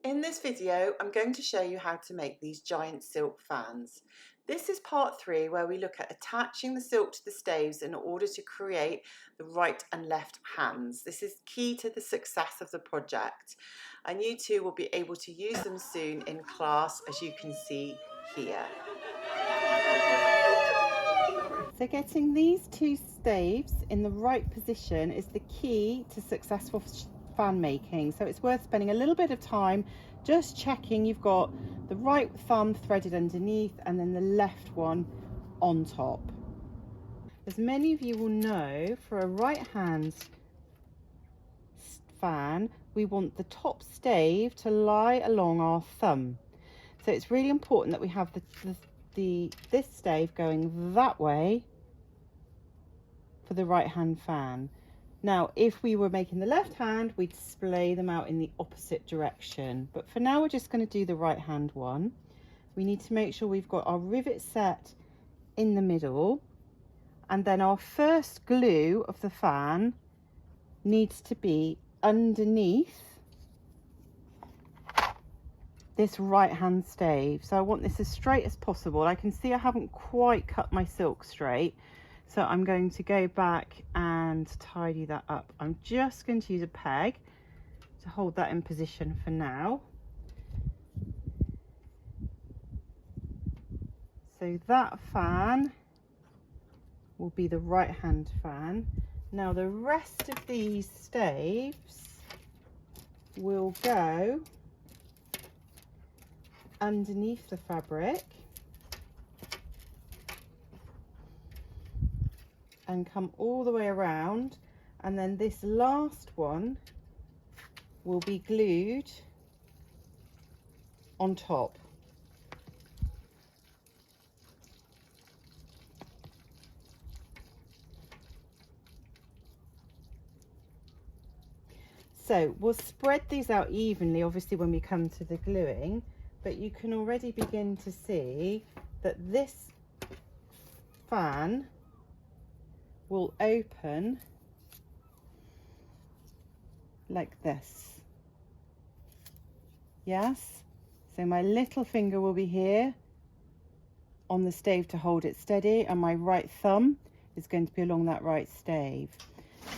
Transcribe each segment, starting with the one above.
In this video, I'm going to show you how to make these giant silk fans. This is part 3 where we look at attaching the silk to the staves in order to create the right and left hands. This is key to the success of the project, and you too will be able to use them soon in class, as you can see here. So getting these two staves in the right position is the key to successful fan making, so it's worth spending a little bit of time just checking you've got the right thumb threaded underneath and then the left one on top. As many of you will know, for a right hand fan we want the top stave to lie along our thumb, so it's really important that we have this stave going that way for the right hand fan. Now, if we were making the left hand, we'd splay them out in the opposite direction. But for now, we're just going to do the right hand one. We need to make sure we've got our rivet set in the middle. And then our first glue of the fan needs to be underneath this right hand stave. So I want this as straight as possible. I can see I haven't quite cut my silk straight, so I'm going to go back and tidy that up. I'm just going to use a peg to hold that in position for now. So that fan will be the right hand fan. Now the rest of these staves will go underneath the fabric and come all the way around, and then this last one will be glued on top. So we'll spread these out evenly, obviously, when we come to the gluing, but you can already begin to see that this fan will open like this. Yes, so my little finger will be here on the stave to hold it steady, and my right thumb is going to be along that right stave.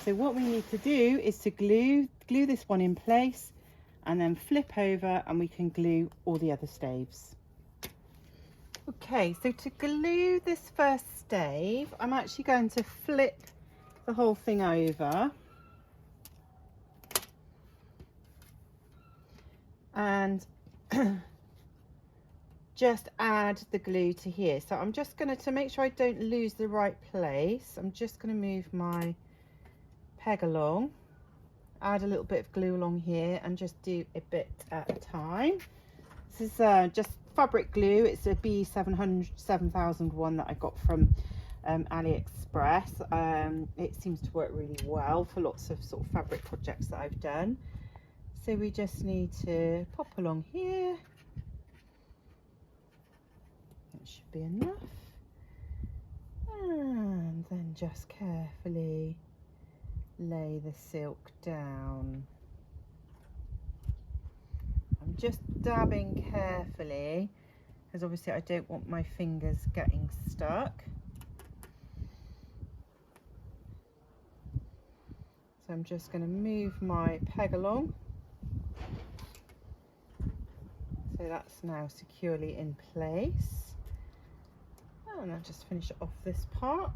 So what we need to do is to glue this one in place and then flip over, and we can glue all the other staves. Okay, so to glue this first stave, I'm actually going to flip the whole thing over and just add the glue to here. So I'm just going to make sure I don't lose the right place, I'm just going to move my peg along, add a little bit of glue along here, and just do a bit at a time. This is just fabric glue. It's a B7001 that I got from AliExpress. It seems to work really well for lots of sort of fabric projects that I've done. So we just need to pop along here. That should be enough. And then just carefully lay the silk down. I'm just dabbing carefully because obviously I don't want my fingers getting stuck. So I'm just going to move my peg along. So that's now securely in place. And I'll just finish off this part.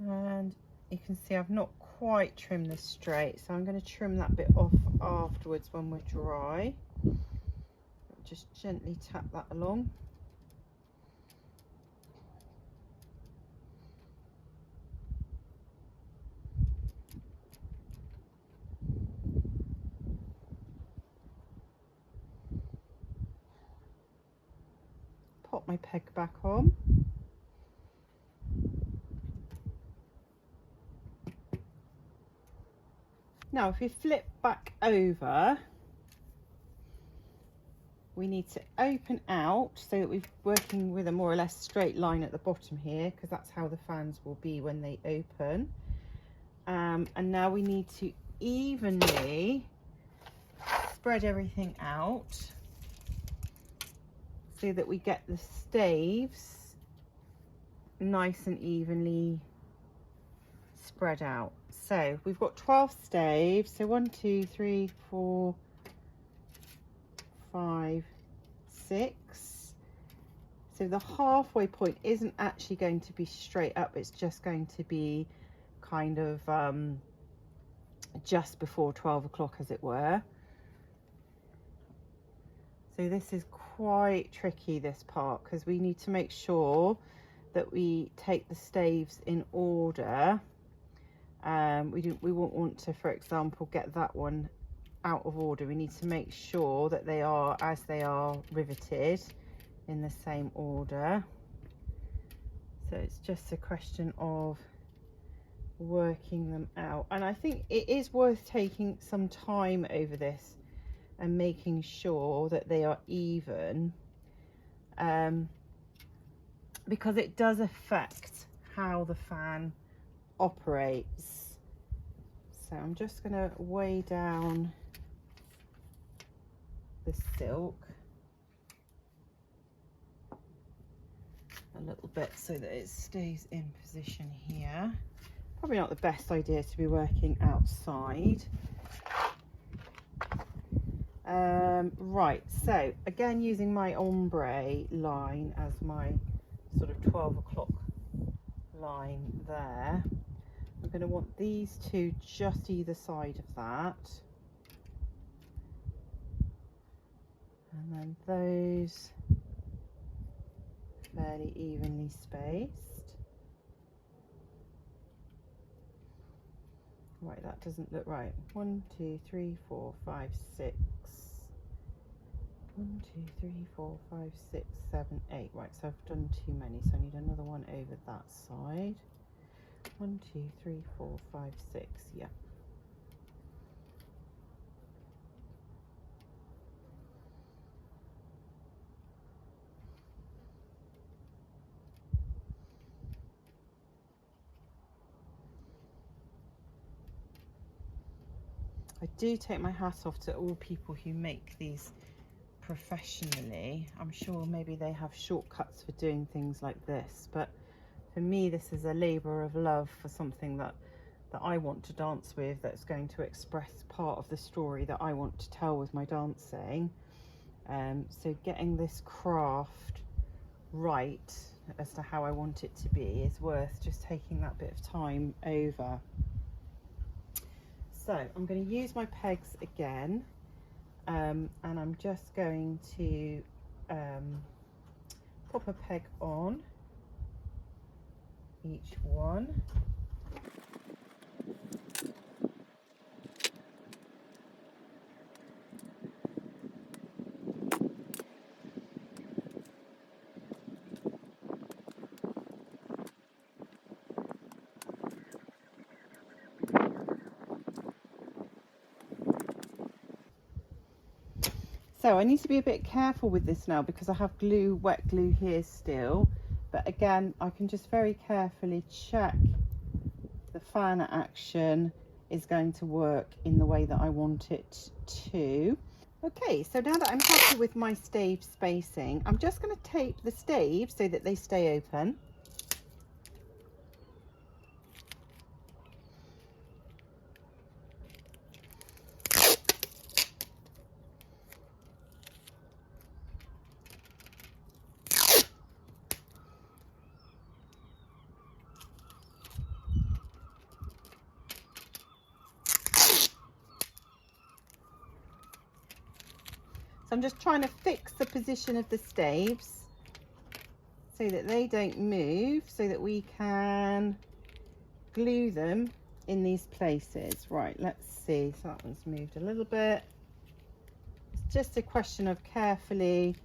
And you can see I've not quite trimmed this straight, so I'm going to trim that bit off afterwards when we're dry. Just gently tap that along. Pop my peg back on. Now if we flip back over, we need to open out so that we're working with a more or less straight line at the bottom here, because that's how the fans will be when they open. And now we need to evenly spread everything out so that we get the staves nice and evenly spread out. So we've got 12 staves, so 1, 2, 3, 4, 5, 6. So the halfway point isn't actually going to be straight up, it's just going to be kind of just before 12 o'clock, as it were. So this is quite tricky, this part, because we need to make sure that we take the staves in order. We won't want to, for example, get that one out of order. We need to make sure that they are, as they are riveted, in the same order. So it's just a question of working them out, and I think it is worth taking some time over this and making sure that they are even, because it does affect how the fan operates. So I'm just going to weigh down the silk a little bit so that it stays in position here. Probably not the best idea to be working outside. Right, so again, using my ombre line as my sort of 12 o'clock line there, I'm going to want these two just either side of that, and then those fairly evenly spaced. Right, that doesn't look right. 1, 2, 3, 4, 5, 6. 1, 2, 3, 4, 5, 6, 7, 8. Right, so I've done too many, so I need another one over that side. 1, 2, 3, 4, 5, 6. Yeah. I do take my hat off to all people who make these professionally. I'm sure maybe they have shortcuts for doing things like this, but for me this is a labour of love for something that I want to dance with, that's going to express part of the story that I want to tell with my dancing. So getting this craft right as to how I want it to be is worth just taking that bit of time over. So I'm going to use my pegs again, and I'm just going to pop a peg on each one. So I need to be a bit careful with this now because I have glue, wet glue here still, but again I can just very carefully check the fan action is going to work in the way that I want it to. Okay, so now that I'm happy with my stave spacing, I'm just going to tape the staves so that they stay open. I'm just trying to fix the position of the staves so that they don't move, so that we can glue them in these places. Right, let's see. So that one's moved a little bit. It's just a question of carefully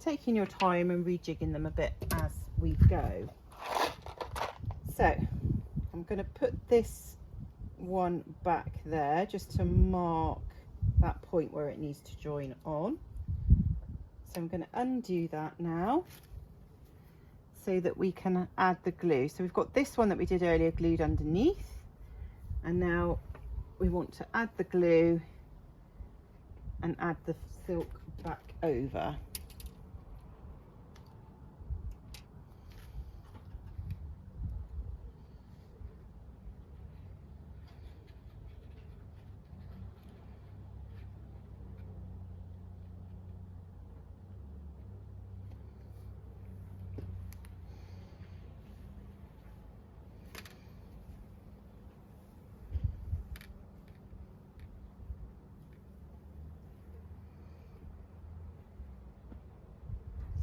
taking your time and rejigging them a bit as we go. So I'm going to put this one back there just to mark that point where it needs to join on. So I'm going to undo that now so that we can add the glue. So we've got this one that we did earlier glued underneath, and now we want to add the glue and add the silk back over.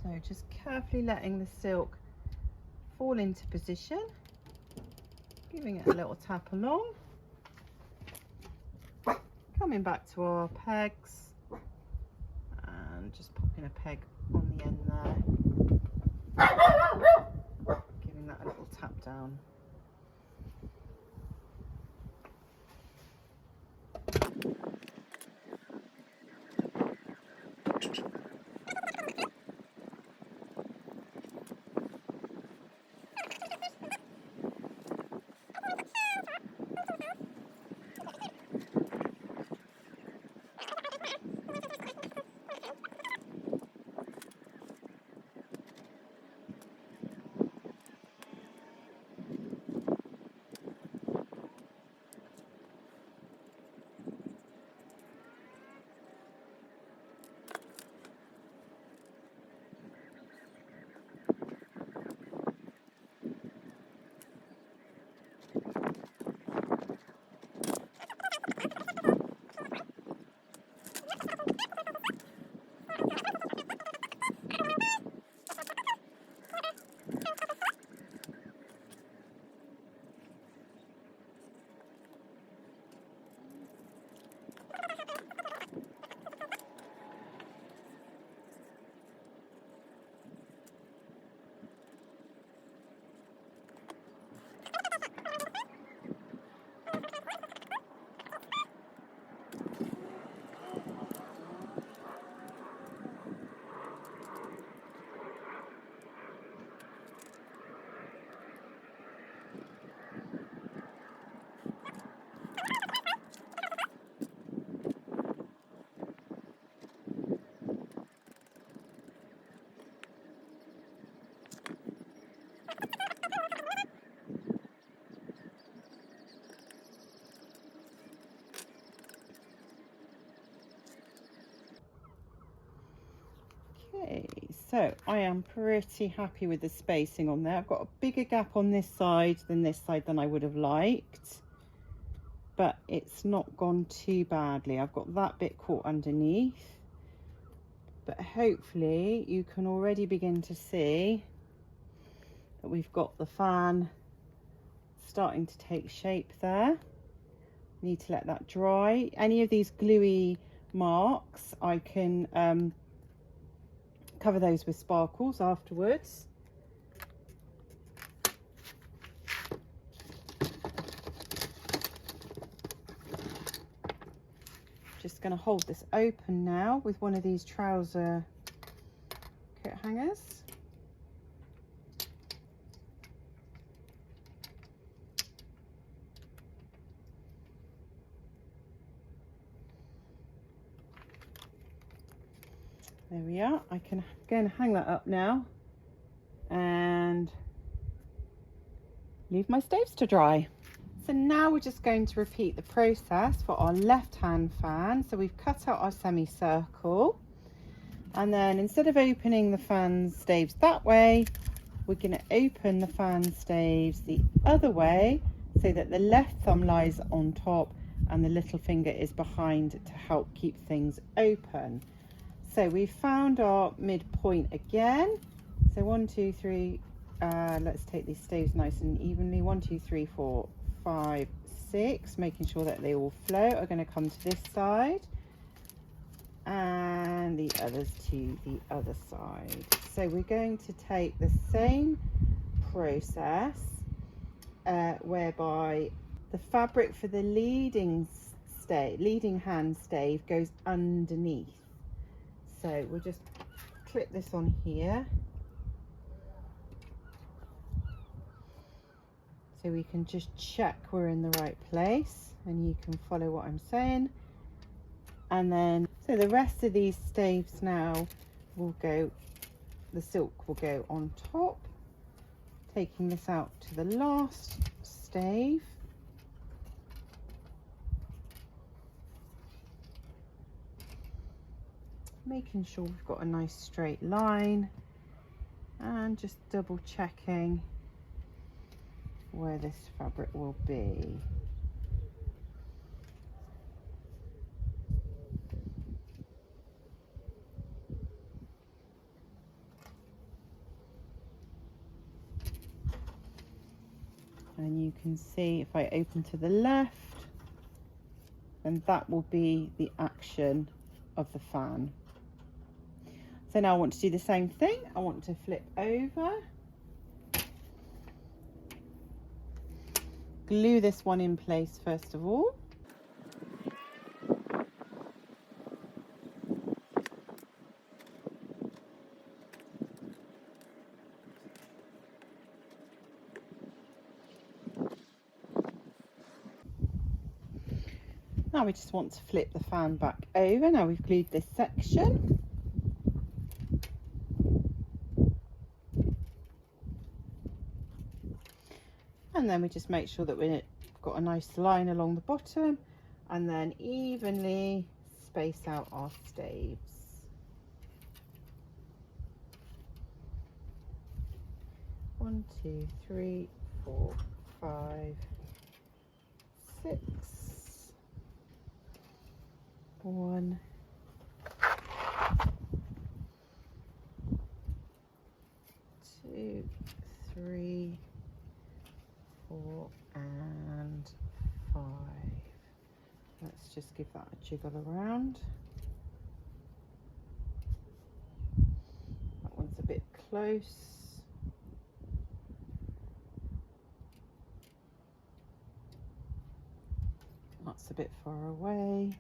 So just carefully letting the silk fall into position, giving it a little tap along, coming back to our pegs and just popping a peg on the end there, giving that a little tap down. Okay, so I am pretty happy with the spacing on there. I've got a bigger gap on this side than I would have liked, but it's not gone too badly. I've got that bit caught underneath, but hopefully you can already begin to see that we've got the fan starting to take shape there. Need to let that dry. Any of these gluey marks, I can cover those with sparkles afterwards. Just going to hold this open now with one of these trouser coat hangers. There we are. I can go and hang that up now and leave my staves to dry. So now we're just going to repeat the process for our left hand fan. So we've cut out our semicircle, and then instead of opening the fan staves that way, we're going to open the fan staves the other way so that the left thumb lies on top and the little finger is behind to help keep things open. So we've found our midpoint again. So 1, 2, 3, let's take these staves nice and evenly. 1, 2, 3, 4, 5, 6, making sure that they all flow, are going to come to this side and the others to the other side. So we're going to take the same process whereby the fabric for the leading hand stave goes underneath. So we'll just clip this on here so we can just check we're in the right place, and you can follow what I'm saying. And then, so the rest of these staves now will go, the silk will go on top, taking this out to the last stave. Making sure we've got a nice straight line, and just double checking where this fabric will be. And you can see if I open to the left, then that will be the action of the fan. So now I want to do the same thing. I want to flip over, glue this one in place first of all. Now we just want to flip the fan back over. Now we've glued this section. And then we just make sure that we've got a nice line along the bottom, and then evenly space out our staves. One, two, three, 4, 5, 6. 1, 2, 3, 4, and 5. Let's just give that a jiggle around. That one's a bit close. That's a bit far away.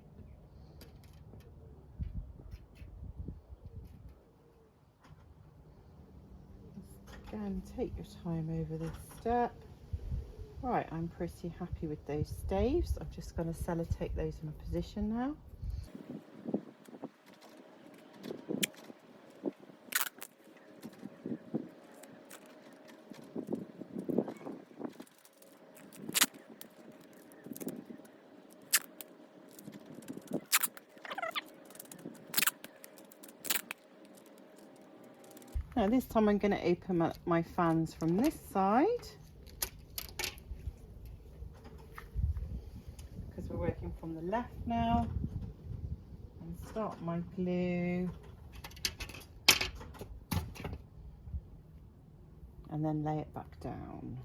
Again, take your time over this step. Right, I'm pretty happy with those staves. I'm just going to sellotape those in position now. Now this time I'm going to open up my fans from this side, because we're working from the left now, and start my glue, and then lay it back down.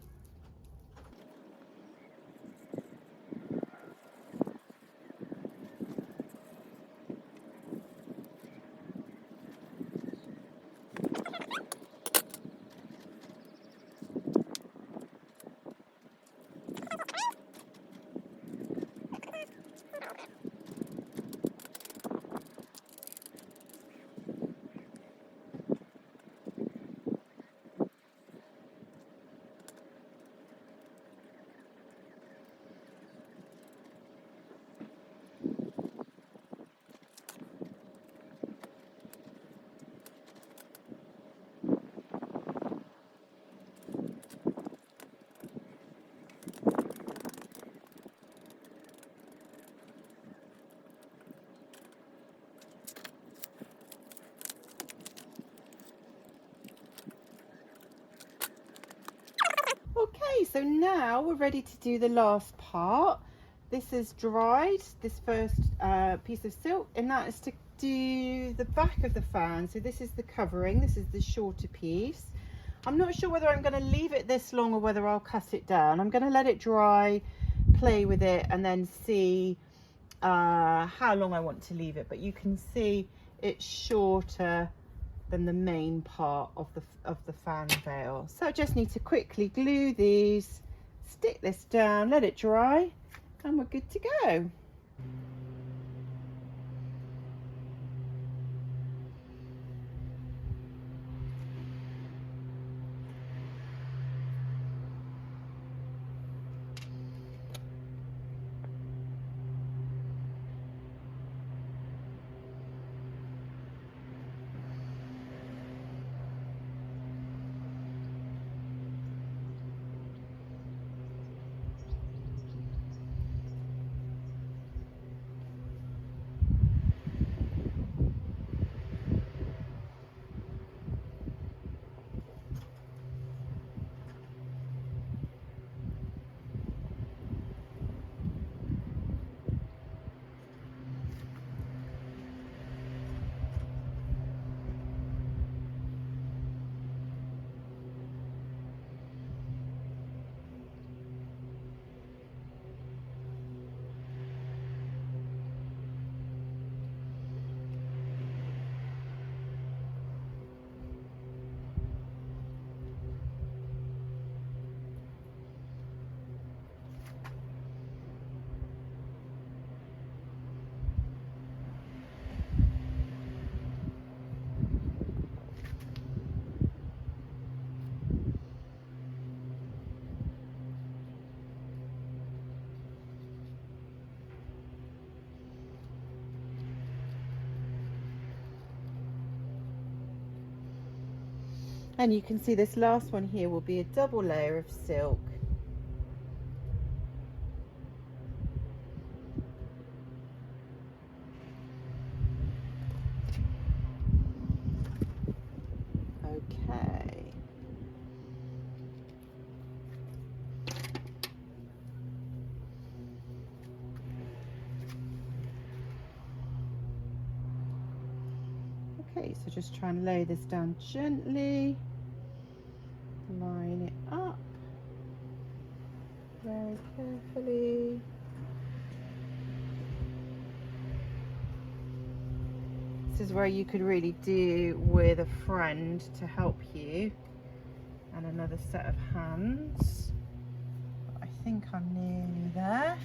Okay, so now we're ready to do the last part. This is dried, this first piece of silk, and that is to do the back of the fan. So this is the covering, this is the shorter piece. I'm not sure whether I'm going to leave it this long or whether I'll cut it down. I'm going to let it dry, play with it, and then see how long I want to leave it. But you can see it's shorter than the main part of the fan veil. So I just need to quickly glue these stick this down, let it dry, and we're good to go. And you can see this last one here will be a double layer of silk. Okay. Okay, so just try and lay this down gently. Line it up very carefully. This is where you could really do with a friend to help you, and another set of hands. I think I'm nearly there.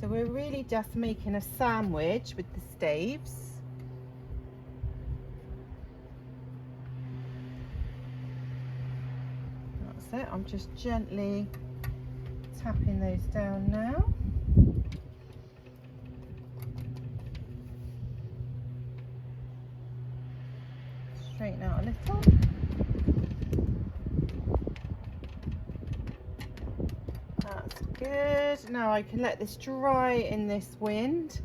So we're really just making a sandwich with the staves. That's it. I'm just gently tapping those down now. Straighten out a little. That's good. Now I can let this dry in this wind,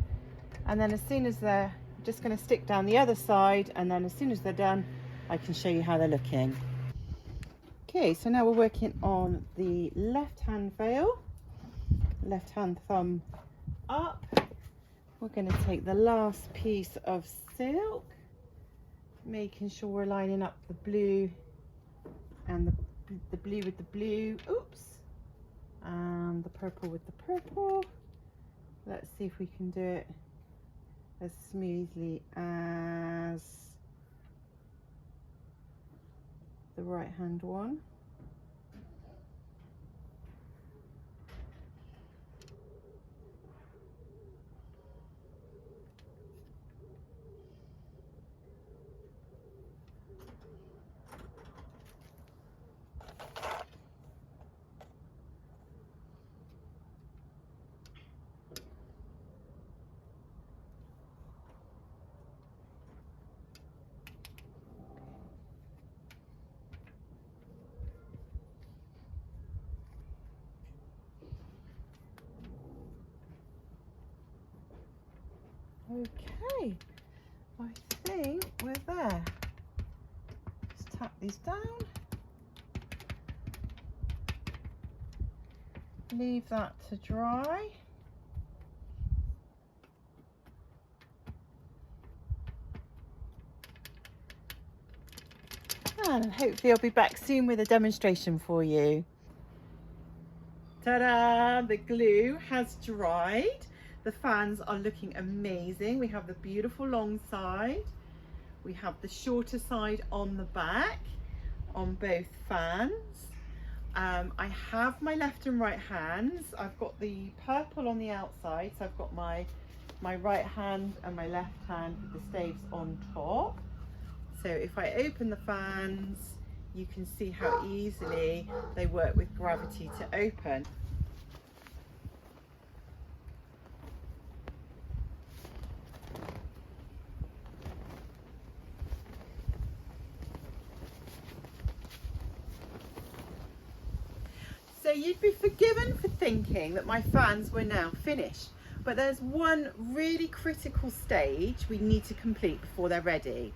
and then as soon as they're just going to stick down the other side, and then as soon as they're done I can show you how they're looking. Okay, so now we're working on the left hand veil, left hand thumb up. We're going to take the last piece of silk, making sure we're lining up the blue and the blue with the blue, oops, and the purple with the purple. Let's see if we can do it as smoothly as the right hand one. Okay, I think we're there. Just tap these down. Leave that to dry. And hopefully I'll be back soon with a demonstration for you. Ta-da! The glue has dried. The fans are looking amazing. We have the beautiful long side We have the shorter side on the back on both fans. I have my left and right hands. I've got the purple on the outside, so I've got my right hand and my left hand with the staves on top. So if I open the fans, you can see how easily they work with gravity to open. So you'd be forgiven for thinking that my fans were now finished, but there's one really critical stage we need to complete before they're ready.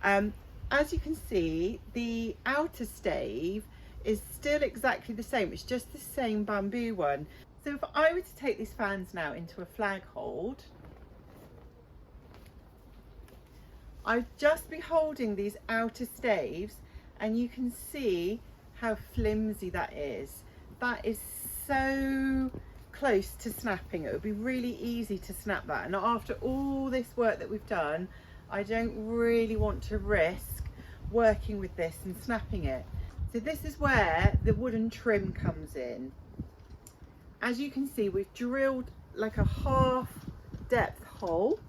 As you can see, the outer stave is still exactly the same, it's just the same bamboo one. So if I were to take these fans now into a flag hold, I'd just be holding these outer staves and you can see how flimsy that is. That is so close to snapping. It would be really easy to snap that, and after all this work that we've done, I don't really want to risk working with this and snapping it. So this is where the wooden trim comes in. As you can see, we've drilled like a half depth hole,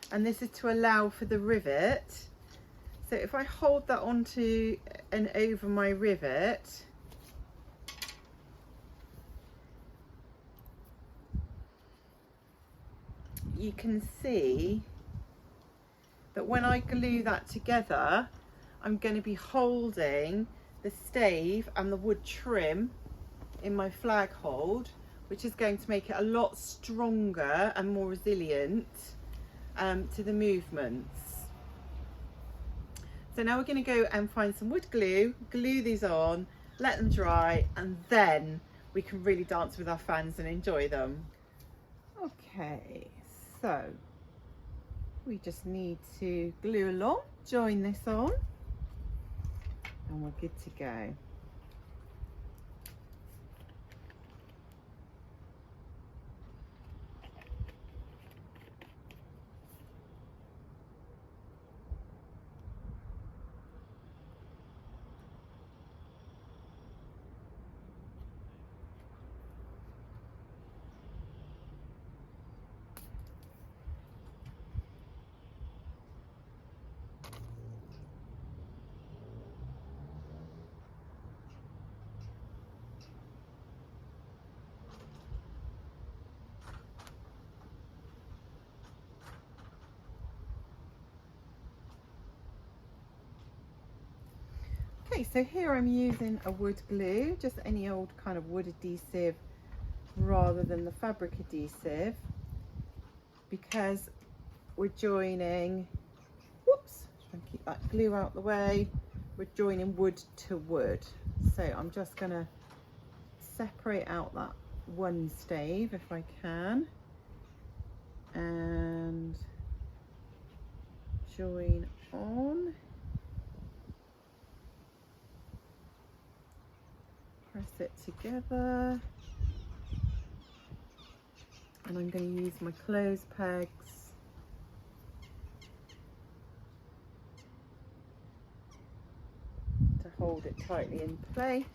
and this is to allow for the rivet. So if I hold that onto and over my rivet, you can see that when I glue that together, I'm going to be holding the stave and the wood trim in my flag hold, which is going to make it a lot stronger and more resilient to the movements. So now we're going to go and find some wood glue, glue these on, let them dry, and then we can really dance with our fans and enjoy them. Okay, so we just need to glue along, join this on, and we're good to go. Okay, so here I'm using a wood glue, just any old kind of wood adhesive rather than the fabric adhesive, because we're joining, whoops, try and keep that glue out the way, we're joining wood to wood. So I'm just going to separate out that one stave if I can and join on. Press it together, and I'm going to use my clothes pegs to hold it tightly in place.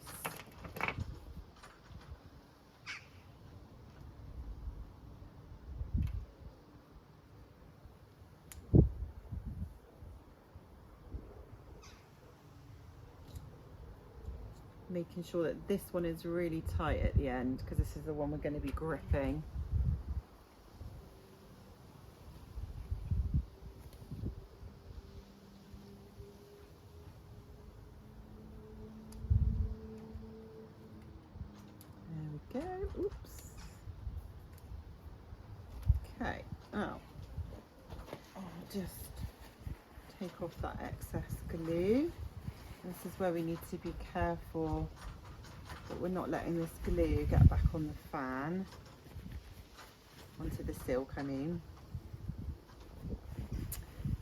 Making sure that this one is really tight at the end, because this is the one we're going to be gripping. There we go. Oops. Okay. Now I'll just take off that excess glue. This is where we need to be careful that we're not letting this glue get back on the fan, onto the silk I mean.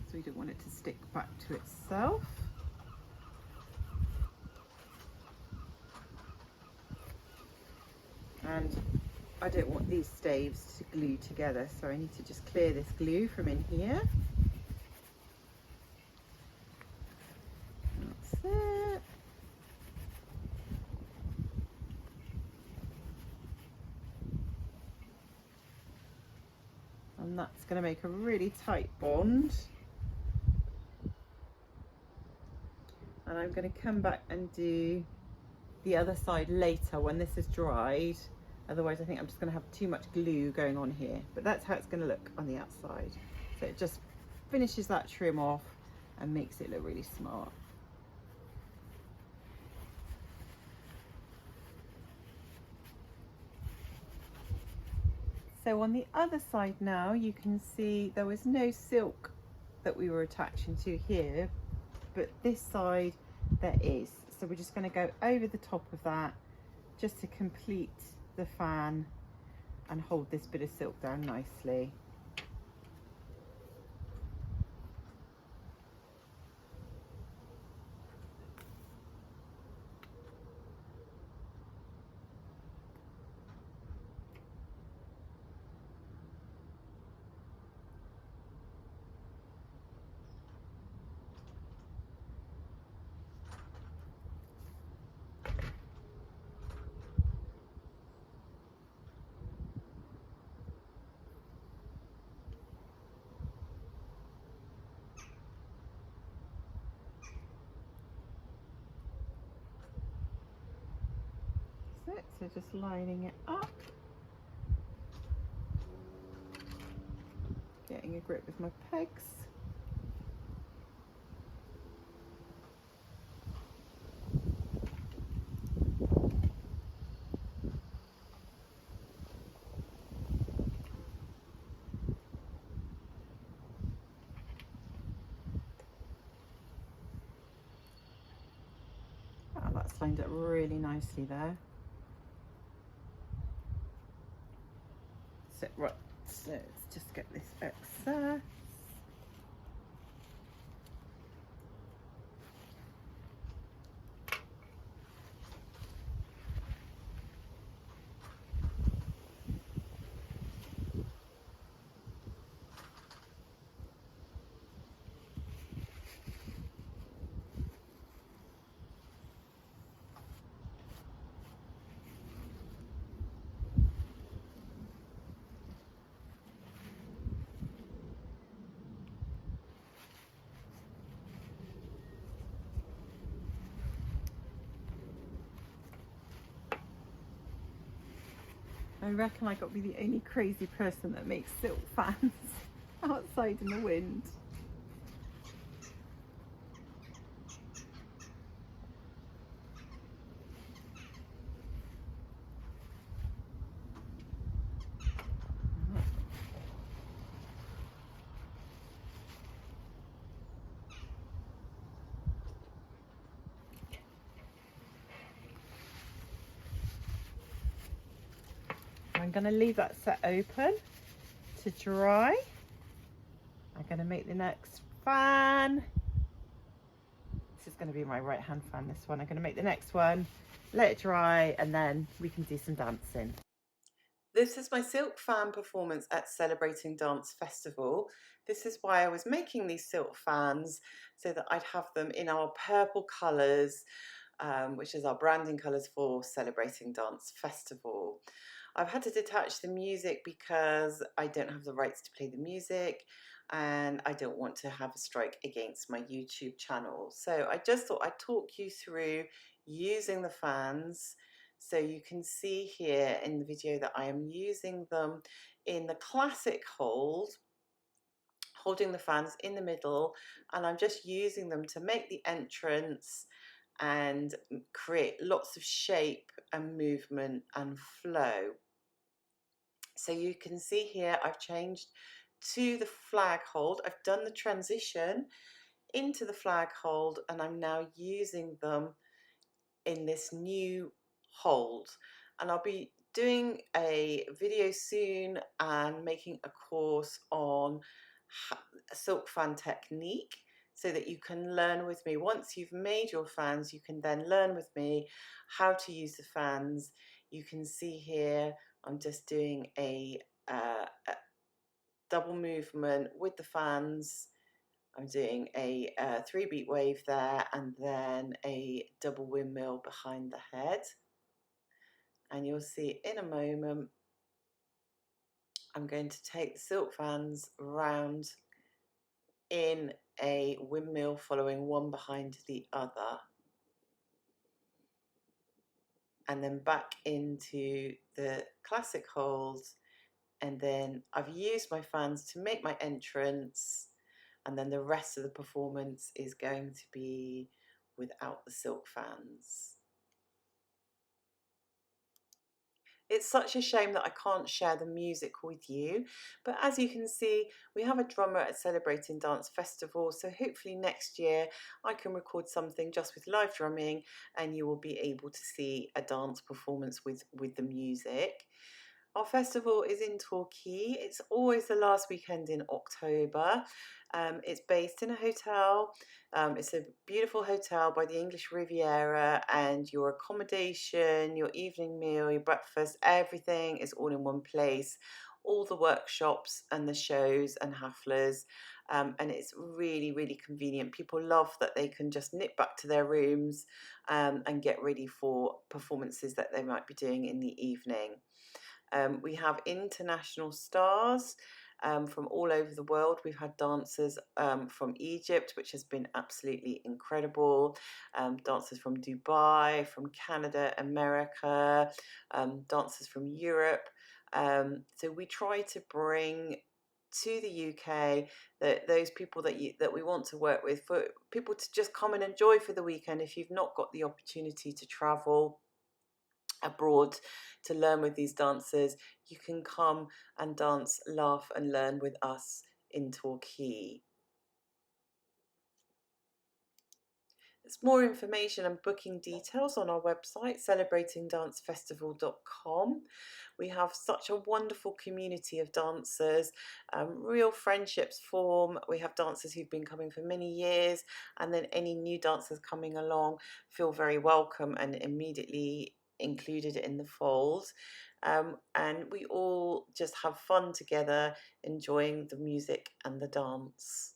So we don't want it to stick back to itself. And I don't want these staves to glue together, so I need to just clear this glue from in here. and that's going to make a really tight bond. And I'm going to come back and do the other side later when this is dried. Otherwise I think I'm just going to have too much glue going on here, but that's how it's going to look on the outside. So it just finishes that trim off and makes it look really smart. So on the other side now, you can see there was no silk that we were attaching to here, but this side there is. So we're just going to go over the top of that just to complete the fan and hold this bit of silk down nicely. So just lining it up, getting a grip with my pegs. Oh, that's lined up really nicely there. So right, so let's just get this excess. I reckon I got to be the only crazy person that makes silk fans outside in the wind. I'm going to leave that set open to dry. I'm going to make the next fan. This is going to be my right hand fan, this one. I'm going to make the next one, let it dry, and then we can do some dancing. This is my silk fan performance at Celebrating Dance Festival. This is why I was making these silk fans, so that I'd have them in our purple colours, which is our branding colours for Celebrating Dance Festival. I've had to detach the music because I don't have the rights to play the music and I don't want to have a strike against my YouTube channel. So I just thought I'd talk you through using the fans. So you can see here in the video that I am using them in the classic hold, holding the fans in the middle, and I'm just using them to make the entrance and create lots of shape and movement and flow. So you can see here I've changed to the flag hold. I've done the transition into the flag hold and I'm now using them in this new hold. And I'll be doing a video soon and making a course on silk fan technique so that you can learn with me. Once you've made your fans, you can then learn with me how to use the fans. You can see here I'm just doing a double movement with the fans. I'm doing a 3-beat wave there and then a double windmill behind the head. And you'll see in a moment I'm going to take the silk fans round in a windmill, following one behind the other, and then back into the classic holes, and then I've used my fans to make my entrance, and then the rest of the performance is going to be without the silk fans. It's such a shame that I can't share the music with you, but as you can see, we have a drummer at Celebrating Dance Festival, so hopefully next year I can record something just with live drumming and you will be able to see a dance performance with the music. Our festival is in Torquay. It's always the last weekend in October. It's based in a hotel. It's a beautiful hotel by the English Riviera, and your accommodation, your evening meal, your breakfast, everything is all in one place. All the workshops and the shows and haflas, and it's really, really convenient. People love that they can just nip back to their rooms and get ready for performances that they might be doing in the evening. We have international stars from all over the world. We've had dancers from Egypt, which has been absolutely incredible, dancers from Dubai, from Canada, America, dancers from Europe. So we try to bring to the UK those people that we want to work with, for people to just come and enjoy for the weekend. If you've not got the opportunity to travel abroad to learn with these dancers, you can come and dance, laugh and learn with us in Torquay. There's more information and booking details on our website, celebratingdancefestival.com. We have such a wonderful community of dancers, real friendships form. We have dancers who've been coming for many years, and then any new dancers coming along feel very welcome and immediately included in the fold. And we all just have fun together, enjoying the music and the dance.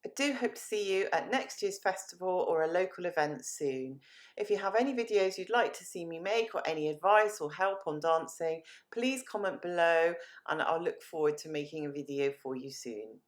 I do hope to see you at next year's festival or a local event soon. If you have any videos you'd like to see me make, or any advice or help on dancing, please comment below and I'll look forward to making a video for you soon.